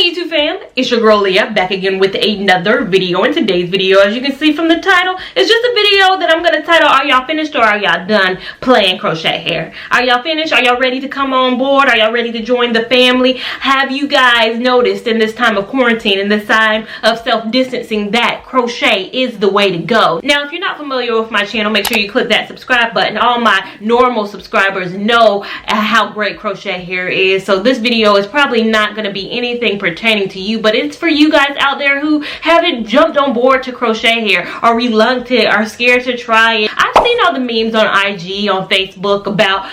YouTube fam, it's your girl Leah back again with another video. In today's video, as you can see from the title, it's just a video that I'm gonna title, are y'all finished or are y'all done playing crochet hair? Are y'all finished? Are y'all ready to come on board? Are y'all ready to join the family? Have you guys noticed in this time of quarantine, in this time of self-distancing, that crochet is the way to go? Now, if you're not familiar with my channel, make sure you click that subscribe button. All my normal subscribers know how great crochet hair is, so this video is probably not gonna be anything pertaining to you, but it's for you guys out there who haven't jumped on board to crochet hair, are reluctant, are scared to try it. I've seen all the memes on IG, on Facebook about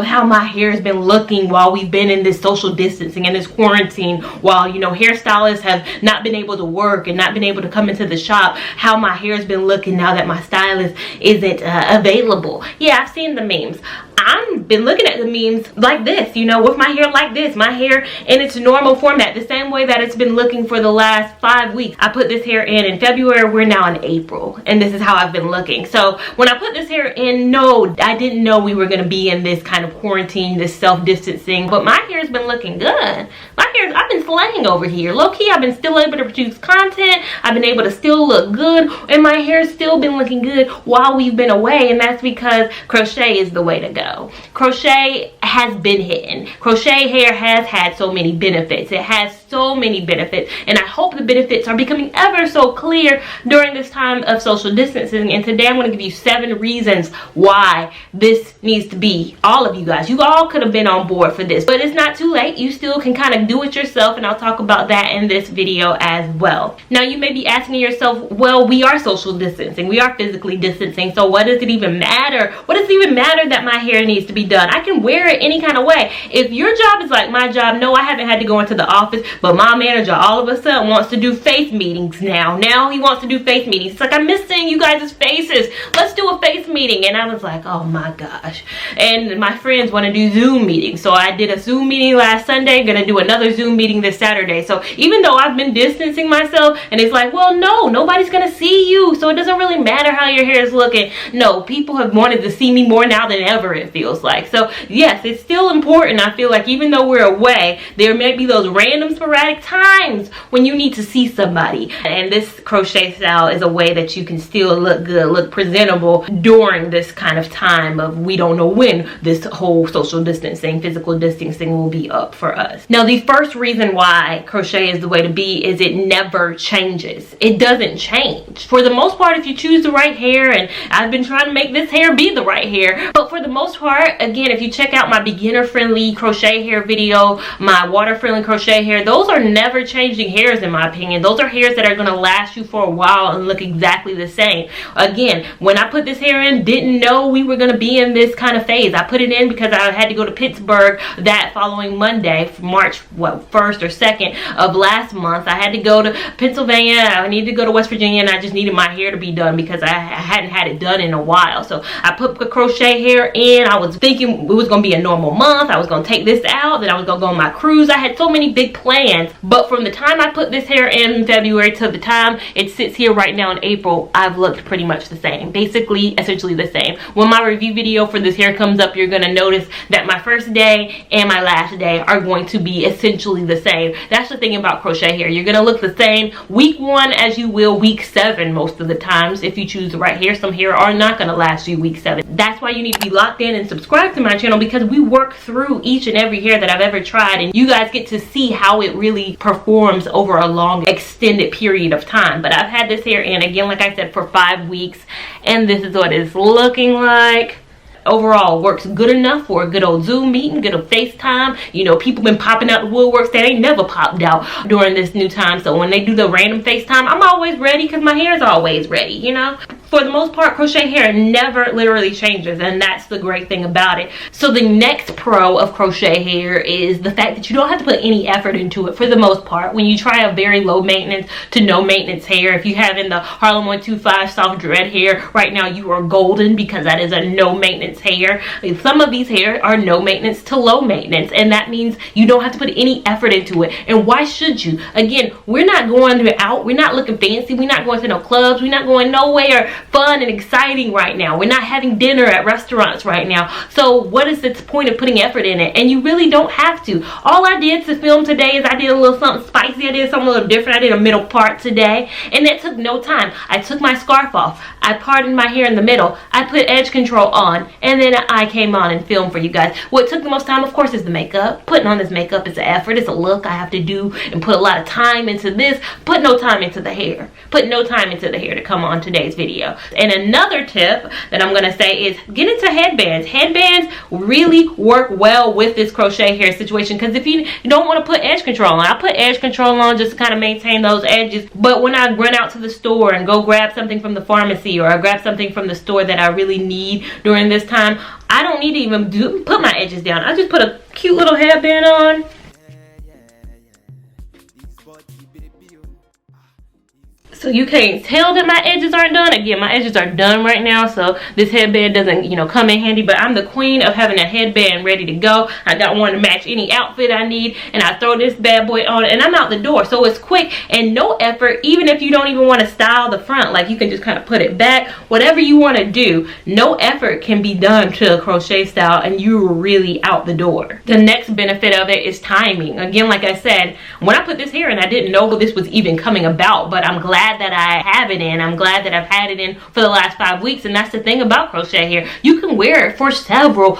how my hair has been looking while we've been in this social distancing and this quarantine, while, you know, hairstylists have not been able to work and not been able to come into the shop, how my hair has been looking now that my stylist isn't available. Yeah, I've seen the memes. I've been looking at the memes like this, you know, with my hair like this, my hair in its normal format, the same way that it's been looking for the last 5 weeks. I put this hair in February, we're now in April, and this is how I've been looking. So when I put this hair in, no, I didn't know we were going to be in this kind of quarantine, this self-distancing, but my hair's been looking good. My hair, I've been slaying over here. Low-key, I've been still able to produce content. I've been able to still look good, and my hair's still been looking good while we've been away, and that's because crochet is the way to go. Crochet has been hidden. Crochet hair has had so many benefits. It has so many benefits, and I hope the benefits are becoming ever so clear during this time of social distancing. And today I'm going to give you 7 reasons why this needs to be. All of you guys, you all could have been on board for this, but it's not too late. You still can kind of do it yourself, and I'll talk about that in this video as well. Now, you may be asking yourself, well, we are social distancing, we are physically distancing, so what does it even matter? What does it even matter that my hair needs to be done? I can wear it any kind of way. If your job is like my job, no, I haven't had to go into the office, but my manager all of a sudden wants to do face meetings now. Now he wants to do face meetings. It's like, I miss seeing you guys' faces. Let's do a face meeting. And I was like, oh my gosh. And my friends want to do Zoom meetings. So I did a Zoom meeting last Sunday, gonna do another Zoom meeting this Saturday. So even though I've been distancing myself, and it's like, well, no, nobody's gonna see you, so it doesn't really matter how your hair is looking. No, people have wanted to see me more now than ever, it feels like. So yes, it's still important. I feel like even though we're away, there may be those random sporadic times when you need to see somebody, and this crochet style is a way that you can still look good, look presentable during this kind of time of, we don't know when this whole social distancing, physical distancing will be up for us. Now, the first reason why crochet is the way to be is it never changes. It doesn't change. For the most part, if you choose the right hair, and I've been trying to make this hair be the right hair, but for the most part, again, if you check out my beginner friendly crochet hair video, my water friendly crochet hair, those are never changing hairs in my opinion. Those are hairs that are going to last you for a while and look exactly the same. Again, when I put this hair in, didn't know we were going to be in this kind of phase. I put it in because I had to go to Pittsburgh that following Monday, March 1st or 2nd of last month. I had to go to Pennsylvania, I needed to go to West Virginia, and I just needed my hair to be done because I hadn't had it done in a while. So I put the crochet hair in. I was thinking it was going to be a normal month. I was going to take this out, then I was going to go on my cruise. I had so many big plans, but from the time I put this hair in February to the time it sits here right now in April, I've looked pretty much the same, basically essentially the same. When my review video for this hair comes up, you're going to notice that my first day and my last day are going to be essentially the same. That's the thing about crochet hair. You're going to look the same week 1 as you will week 7 most of the times if you choose the right hair. Some hair are not going to last you week 7. That's why you need to be locked in and subscribe to my channel, because we work through each and every hair that I've ever tried, and you guys get to see how it really performs over a long extended period of time. But I've had this hair in, again, like I said, for 5 weeks, and this is what it's looking like. Overall, works good enough for a good old Zoom meeting, good old FaceTime. You know, people been popping out the woodworks that ain't never popped out during this new time. So when they do the random FaceTime, I'm always ready because my hair is always ready, you know. For the most part, crochet hair never literally changes, and that's the great thing about it. So the next pro of crochet hair is the fact that you don't have to put any effort into it for the most part. When you try a very low maintenance to no maintenance hair, if you have in the Harlem 125 soft dread hair, right now you are golden because that is a no maintenance hair. Some of these hair are no maintenance to low maintenance, and that means you don't have to put any effort into it. And why should you? Again, we're not going out, we're not looking fancy, we're not going to no clubs, we're not going nowhere fun and exciting right now. We're not having dinner at restaurants right now. So what is the point of putting effort in it? And you really don't have to. All I did to film today is I did a little something spicy. I did something a little different. I did a middle part today, and that took no time. I took my scarf off. I parted my hair in the middle. I put edge control on, and then I came on and filmed for you guys. What took the most time, of course, is the makeup. Putting on this makeup is an effort. It's a look I have to do and put a lot of time into this. Put no time into the hair. Put no time into the hair to come on today's video. And another tip that I'm going to say is get into headbands. Headbands really work well with this crochet hair situation, because if you don't want to put edge control on, I put edge control on just to kind of maintain those edges. But when I run out to the store and go grab something from the pharmacy, or I grab something from the store that I really need during this time, I don't need to even put my edges down. I just put a cute little headband on. So you can't tell that my edges aren't done. Again, my edges are done right now, so this headband doesn't, you know, come in handy. But I'm the queen of having a headband ready to go. I got one to match any outfit I need, and I throw this bad boy on, and I'm out the door. So it's quick and no effort. Even if you don't even want to style the front, like you can just kind of put it back. Whatever you want to do, no effort can be done to a crochet style, and you're really out the door. The next benefit of it is timing. Again, like I said, when I put this hair in, I didn't know this was even coming about, but I'm glad that I have it in. I'm glad that I've had it in for the last 5 weeks, and that's the thing about crochet hair. You can wear it for several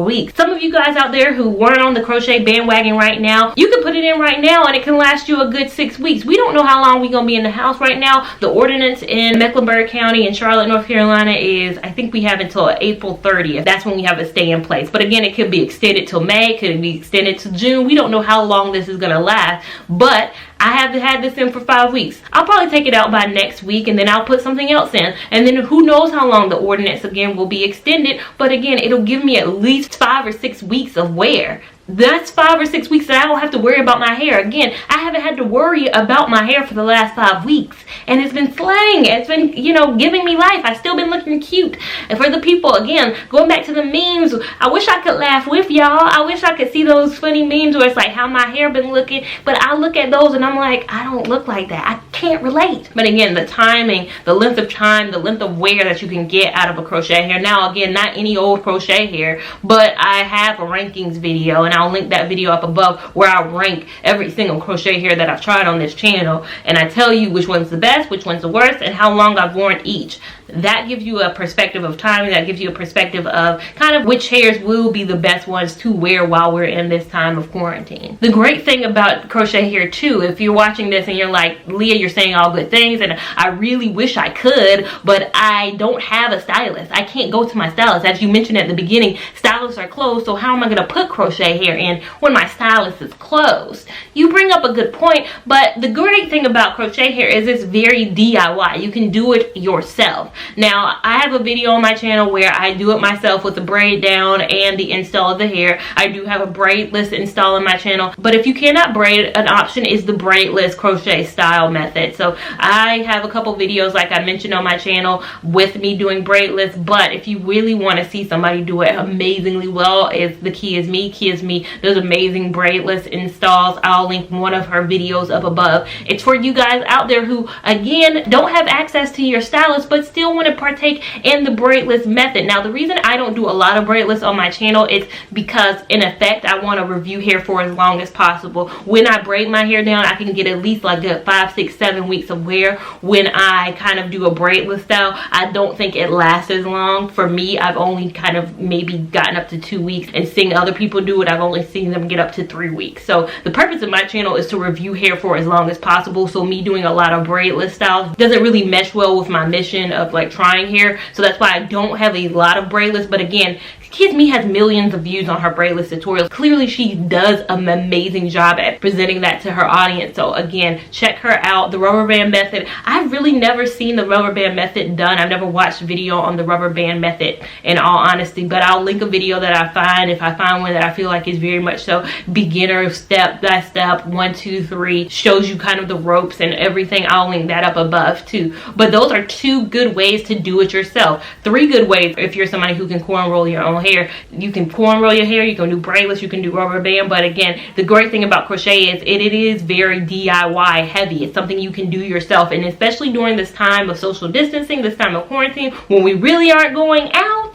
weeks. Some of you guys out there who weren't on the crochet bandwagon right now, you can put it in right now and it can last you a good 6 weeks. We don't know how long we're gonna be in the house right now. The ordinance in Mecklenburg County in Charlotte, North Carolina is, I think we have until April 30th. That's when we have a stay in place. But again, it could be extended till May, could be extended to June. We don't know how long this is gonna last, but I have had this in for 5 weeks. I'll probably take it out by next week, and then I'll put something else in. And then who knows how long the ordinance again will be extended. But again, it'll give me at least 5 or 6 weeks of wear. That's 5 or 6 weeks that I don't have to worry about my hair. Again, I haven't had to worry about my hair for the last 5 weeks. And it's been slaying. It's been, you know, giving me life. I've still been looking cute. And for the people, again, going back to the memes, I wish I could laugh with y'all. I wish I could see those funny memes where it's like how my hair been looking. But I look at those and I'm like, I don't look like that. I can't relate. But again, the timing, the length of time, the length of wear that you can get out of a crochet hair. Now, again, not any old crochet hair, but I have a rankings video, and I'll link that video up above where I rank every single crochet hair that I've tried on this channel, and I tell you which one's the best, which one's the worst, and how long I've worn each. That gives you a perspective of timing. That gives you a perspective of kind of which hairs will be the best ones to wear while we're in this time of quarantine. The great thing about crochet hair too, if you're watching this and you're like, Leah, you're saying all good things and I really wish I could, but I don't have a stylist. I can't go to my stylist. As you mentioned at the beginning, stylists are closed, so how am I going to put crochet hair in when my stylist is closed? You bring up a good point, but the great thing about crochet hair is it's very DIY. You can do it yourself. Now, I have a video on my channel where I do it myself with the braid down and the install of the hair. I do have a braidless install on my channel, but if you cannot braid, an option is the braidless crochet style method. So I have a couple videos like I mentioned on my channel with me doing braidless, but if you really want to see somebody do it amazingly well, it's the Key Is Me. Key Is Me does amazing braidless installs. I'll link one of her videos up above. It's for you guys out there who, again, don't have access to your stylist, but still want to partake in the braidless method. Now, the reason I don't do a lot of braidless on my channel is because, in effect, I want to review hair for as long as possible. When I braid my hair down, I can get at least like good 5, 6, 7 weeks of wear. When I kind of do a braidless style, I don't think it lasts as long. For me, I've only kind of maybe gotten up to 2 weeks, and seeing other people do it, I've only seen them get up to 3 weeks. So the purpose of my channel is to review hair for as long as possible. So me doing a lot of braidless styles doesn't really mesh well with my mission of like trying hair. So that's why I don't have a lot of braidless. But again, Key Is Me has millions of views on her braidless tutorials. Clearly she does an amazing job at presenting that to her audience. So again, check her out. The rubber band method, I've really never seen the rubber band method done. I've never watched a video on the rubber band method, in all honesty, but I'll link a video that I find, if I find one that I feel like is very much so beginner, step by step, 1, 2, 3, shows you kind of the ropes and everything. I'll link that up above too. But those are 2 good ways to do it yourself. 3 good ways if you're somebody who can cornroll your own normal hair. You can cornrow your hair, you can do braidless, you can do rubber band. But again, the great thing about crochet is it is very DIY heavy. It's something you can do yourself, and especially during this time of social distancing, this time of quarantine, when we really aren't going out,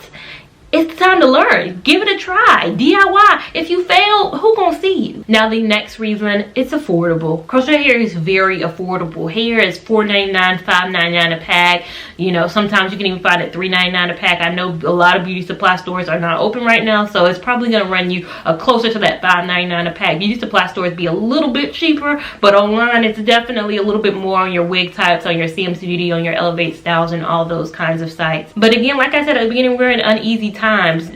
it's time to learn. Give it a try. DIY. If you fail, who gonna see you? Now the next reason, it's affordable. Crochet hair is very affordable. Hair is $4.99, $5.99 a pack. You know, sometimes you can even find it $3.99 a pack. I know a lot of beauty supply stores are not open right now, so it's probably gonna run you closer to that $5.99 a pack. Beauty supply stores be a little bit cheaper, but online it's definitely a little bit more on your wig types, on your CMC Beauty, on your Elevate Styles, and all those kinds of sites. But again, like I said at the beginning, we're in uneasy times.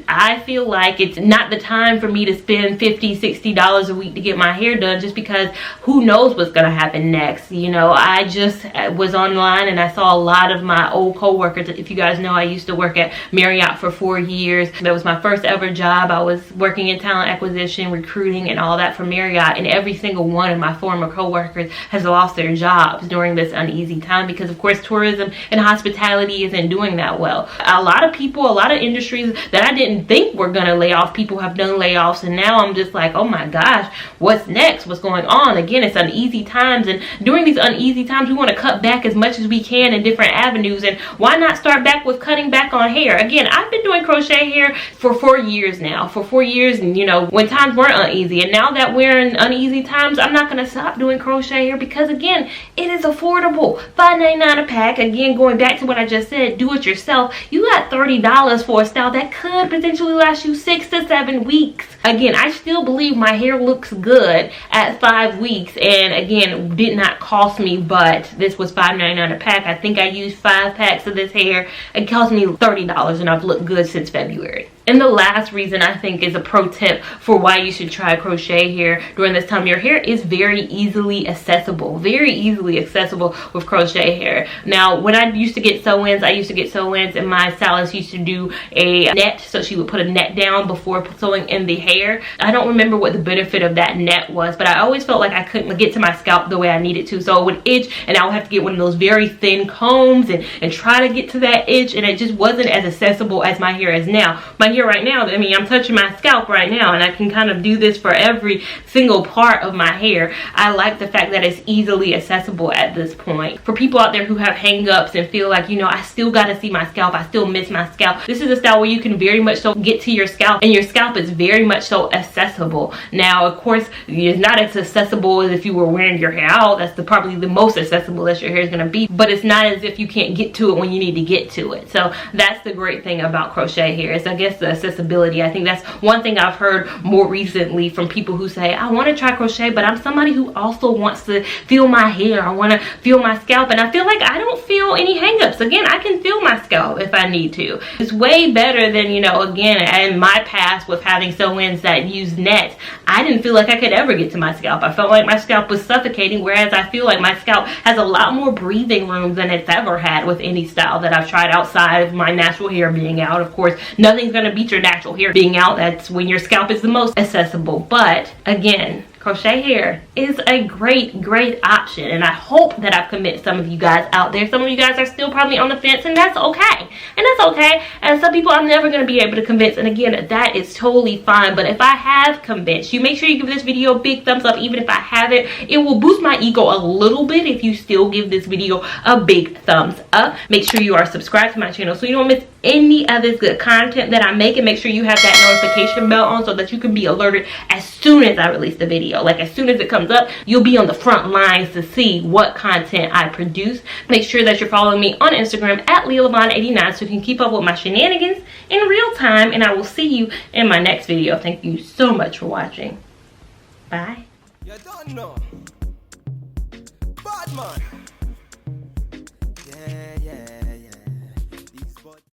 I feel like it's not the time for me to spend $50, $60 a week to get my hair done, just because who knows what's gonna happen next. You know, I just was online and I saw a lot of my old co-workers. If you guys know, I used to work at Marriott for 4 years. That was my first ever job. I was working in talent acquisition, recruiting, and all that for Marriott, and every single one of my former co-workers has lost their jobs during this uneasy time, because of course tourism and hospitality isn't doing that well. A lot of people, a lot of industries that I didn't think were gonna lay off people have done layoffs, and now I'm just like, oh my gosh, what's next? What's going on? Again, it's uneasy times, and during these uneasy times we want to cut back as much as we can in different avenues. And why not start back with cutting back on hair? Again, I've been doing crochet hair for 4 years now, and you know, when times weren't uneasy, and now that we're in uneasy times, I'm not gonna stop doing crochet hair, because again, it is affordable. $5.99 a pack. Again, going back to what I just said, do it yourself. You got $30 for a style that could potentially last you 6 to 7 weeks. Again, I still believe my hair looks good at 5 weeks, and again, did not cost me, but this was $5.99 a pack. I think I used 5 packs of this hair. It cost me $30, and I've looked good since February. And the last reason I think is a pro tip for why you should try crochet hair during this time. Your hair is very easily accessible. Very easily accessible with crochet hair. Now, when I used to get sew-ins, and my stylist used to do a net. So she would put a net down before sewing in the hair. I don't remember what the benefit of that net was, but I always felt like I couldn't get to my scalp the way I needed to. So it would itch, and I would have to get one of those very thin combs and try to get to that itch, and it just wasn't as accessible as my hair is now. My hair right now, I mean, I'm touching my scalp right now, and I can kind of do this for every single part of my hair. I like the fact that it's easily accessible at this point. For people out there who have hang-ups and feel like, you know, I still got to see my scalp, I still miss my scalp, this is a style where you can very much so get to your scalp, and your scalp is very much so accessible. Now, of course, it's not as accessible as if you were wearing your hair out. That's probably the most accessible that your hair is going to be, but it's not as if you can't get to it when you need to get to it. So that's the great thing about crochet hair, is I guess the accessibility. I think that's one thing I've heard more recently from people who say, I want to try crochet, but I'm somebody who also wants to feel my hair, I want to feel my scalp, and I feel like I don't feel any hang-ups. Again, I can feel my scalp if I need to. It's way better than, you know, again, in my past with having sew-ins that use nets, I didn't feel like I could ever get to my scalp. I felt like my scalp was suffocating, whereas I feel like my scalp has a lot more breathing room than it's ever had with any style that I've tried outside of my natural hair being out. Of course, nothing's going to beat your natural hair being out. That's when your scalp is the most accessible. But again, crochet hair is a great option, and I hope that I've convinced some of you guys out there. Some of you guys are still probably on the fence, and that's okay. And some people I'm never going to be able to convince, and again, that is totally fine. But if I have convinced you, make sure you give this video a big thumbs up. Even if I haven't, it will boost my ego a little bit if you still give this video a big thumbs up. Make sure you are subscribed to my channel so you don't miss any of this good content that I make, and make sure you have that notification bell on so that you can be alerted as soon as I release the video. Like, as soon as it comes up, you'll be on the front lines to see what content I produce. Make sure that you're following me on Instagram at Lavon89 so you can keep up with my shenanigans in real time, and I will see you in my next video. Thank you so much for watching. Bye. You don't know. Bad man.